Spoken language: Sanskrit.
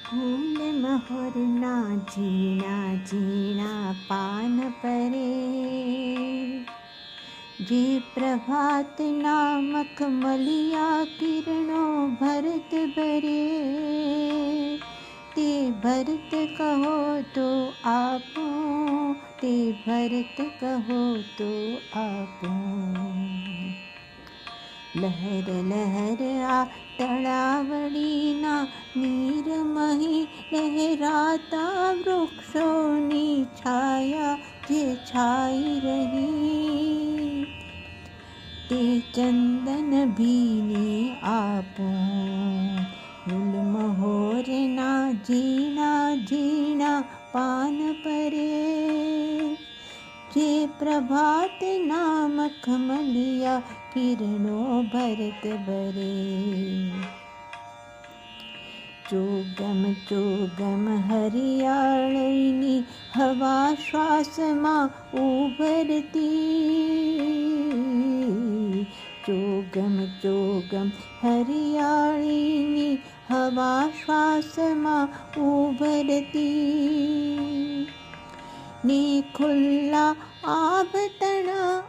फूल महुरना झीणा झीणा पान परे, जे प्रभात नामक मलिया किरणों भरत भरे। ते भरत कहो तो आपो, ते भरत कहो तो आपो। लहर लहर आ तड़ावड़ीना, नीर मही लहराता वृक्षोनी छाया जे छाई रही। ते चंदन भीने आपो, फूल महोरना झीणा झीणा पान परे। जे प्रभात नामक मलिया किरणों भरत भरे। चोगम हरियाळीनी हवा श्वासमां उभरती। चोगम हरियाळीनी हवा श्वासमां उभरती। ने खुल्ला आभतणा